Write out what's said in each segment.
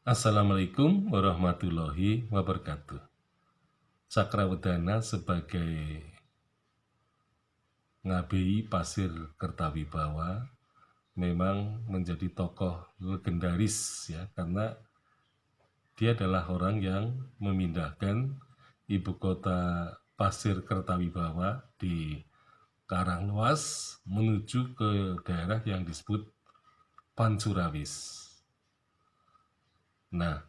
Assalamualaikum warahmatullahi wabarakatuh. Cakrawedana sebagai Ngabei Pasir Kertawibawa memang menjadi tokoh legendaris ya, karena dia adalah orang yang memindahkan ibu kota Pasir Kertawibawa di Karanglewas menuju ke daerah yang disebut Pancurawis. Nah,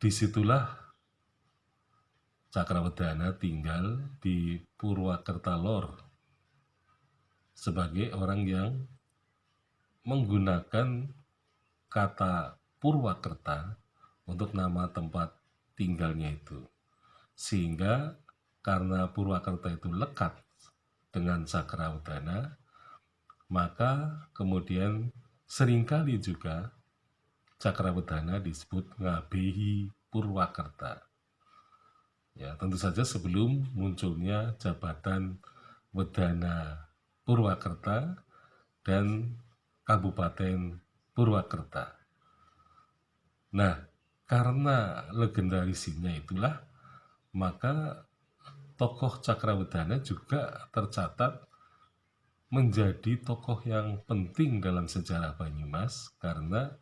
disitulah Cakrawedana tinggal di Purwakerta Lor sebagai orang yang menggunakan kata Purwakerta untuk nama tempat tinggalnya itu. Sehingga karena Purwakerta itu lekat dengan Cakrawedana, maka kemudian seringkali juga Cakrawedana disebut Ngabehi Purwakerta. Ya, tentu saja sebelum munculnya jabatan Wedana Purwakerta dan Kabupaten Purwakerta. Nah, karena legendarisinya itulah, maka tokoh Cakrawedana juga tercatat menjadi tokoh yang penting dalam sejarah Banyumas karena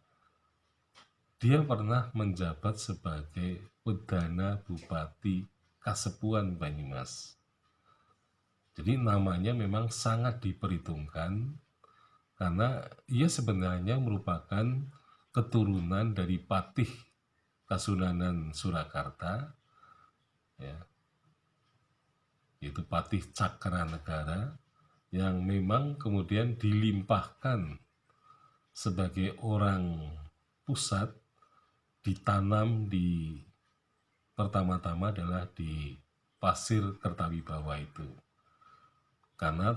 dia pernah menjabat sebagai Wedana Bupati Kasepuhan Banyumas. Jadi namanya memang sangat diperhitungkan karena ia sebenarnya merupakan keturunan dari Patih Kasunanan Surakarta, ya, yaitu Patih Cakranegara, yang memang kemudian dilimpahkan sebagai orang pusat, ditanam di pertama-tama adalah di Pasir Kertawibawa itu. Karena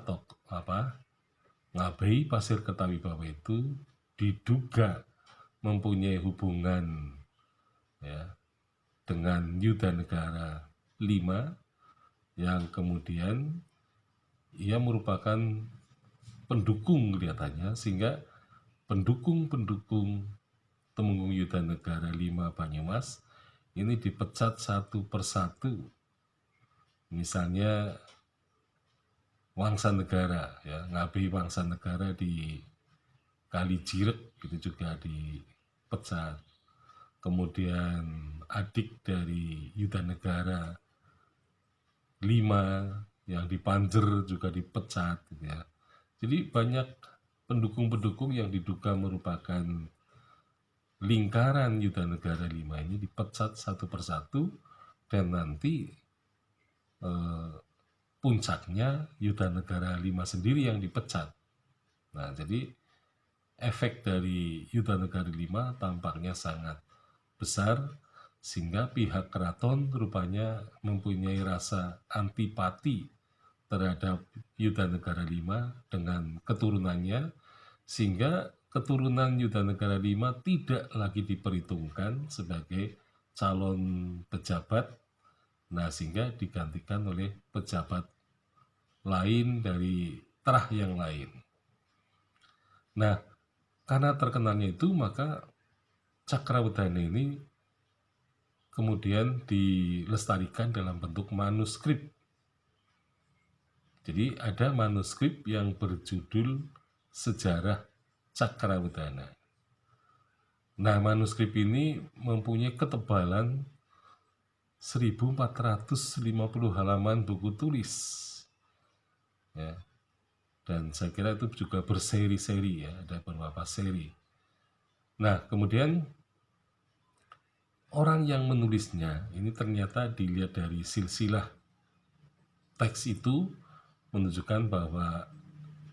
Ngabei Pasir Kertawibawa itu diduga mempunyai hubungan ya dengan Yudanegara V yang kemudian ia merupakan pendukung kelihatannya, sehingga pendukung-pendukung Temenggung Yudanegara V Banyumas ini dipecat satu persatu. Misalnya Wangsa Negara, ya, Ngabei Wangsa Negara di Kalijirek itu juga dipecat. Kemudian adik dari Yudanegara V yang di Panjer juga dipecat, gitu ya. Jadi banyak pendukung-pendukung yang diduga merupakan lingkaran Yudanegara V ini dipecat satu persatu, dan nanti puncaknya Yudanegara V sendiri yang dipecat. Nah, jadi efek dari Yudanegara V tampaknya sangat besar, sehingga pihak keraton rupanya mempunyai rasa antipati terhadap Yudanegara V dengan keturunannya, sehingga keturunan Yudanegara V tidak lagi diperhitungkan sebagai calon pejabat. Nah, sehingga digantikan oleh pejabat lain dari terah yang lain. Nah, karena terkenalnya itu, maka Cakrawedana ini kemudian dilestarikan dalam bentuk manuskrip. Jadi ada manuskrip yang berjudul Sejarah Cakrawedana. Nah, manuskrip ini mempunyai ketebalan 1450 halaman buku tulis. Ya. Dan saya kira itu juga berseri-seri, ya, ada beberapa seri. Nah, kemudian orang yang menulisnya ini ternyata dilihat dari silsilah teks itu menunjukkan bahwa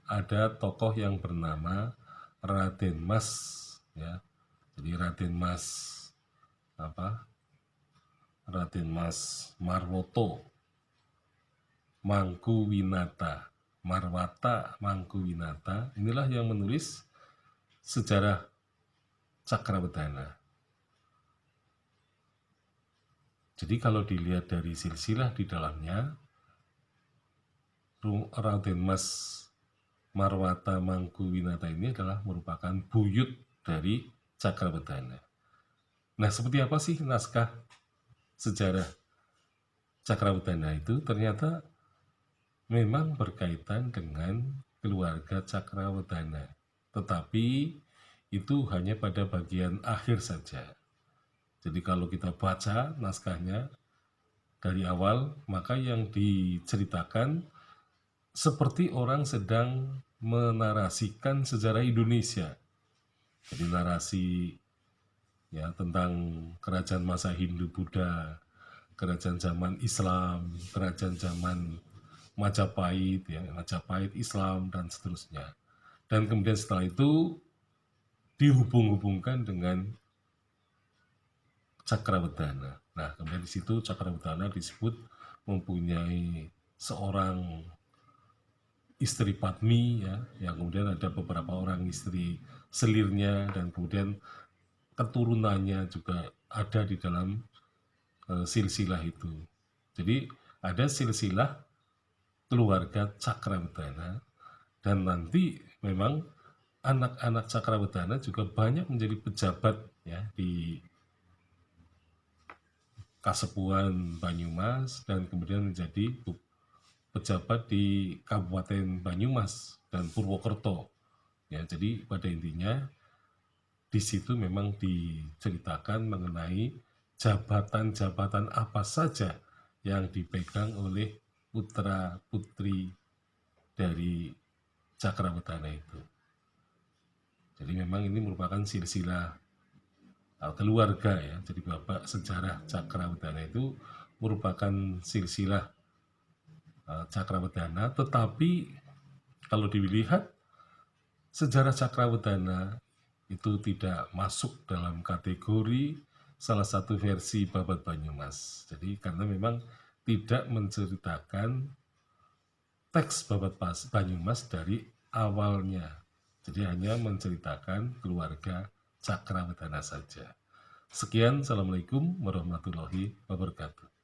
ada tokoh yang bernama Raden Mas, ya. Jadi Raden Mas Raden Mas Marwoto Mangkuwinata, Marwata Mangkuwinata, inilah yang menulis sejarah Cakrawedana. Jadi kalau dilihat dari silsilah di dalamnya, Raden Mas Marwata Mangkuwinata ini adalah merupakan buyut dari Cakrawedana. Nah, seperti apa sih naskah sejarah Cakrawardhana itu? Ternyata memang berkaitan dengan keluarga Cakrawardhana. Tetapi itu hanya pada bagian akhir saja. Jadi kalau kita baca naskahnya dari awal, maka yang diceritakan seperti orang sedang menarasikan sejarah Indonesia. Jadi narasi ya tentang kerajaan masa Hindu Buddha, kerajaan zaman Islam, kerajaan zaman Majapahit, ya, Majapahit Islam dan seterusnya. Dan kemudian setelah itu dihubung-hubungkan dengan Cakrawardhana. Nah, kemudian di situ Cakrawardhana disebut mempunyai seorang istri Padmi, ya, yang kemudian ada beberapa orang istri selirnya, dan kemudian keturunannya juga ada di dalam silsilah itu. Jadi ada silsilah keluarga Cakrawardhana, dan nanti memang anak-anak Cakrawardhana juga banyak menjadi pejabat ya di Kasepuhan Banyumas, dan kemudian menjadi pejabat di Kabupaten Banyumas dan Purwokerto. Ya, jadi pada intinya di situ memang diceritakan mengenai jabatan-jabatan apa saja yang dipegang oleh putra-putri dari Cakrawardhana itu. Jadi memang ini merupakan silsilah keluarga ya. Jadi bapak sejarah Cakrawardhana itu merupakan silsilah Cakrawardhana, tetapi kalau dilihat sejarah Cakrawardhana itu tidak masuk dalam kategori salah satu versi Babat Banyumas. Jadi karena memang tidak menceritakan teks Babat Banyumas dari awalnya. Jadi hanya menceritakan keluarga Cakrawardhana saja. Sekian, Assalamualaikum warahmatullahi wabarakatuh.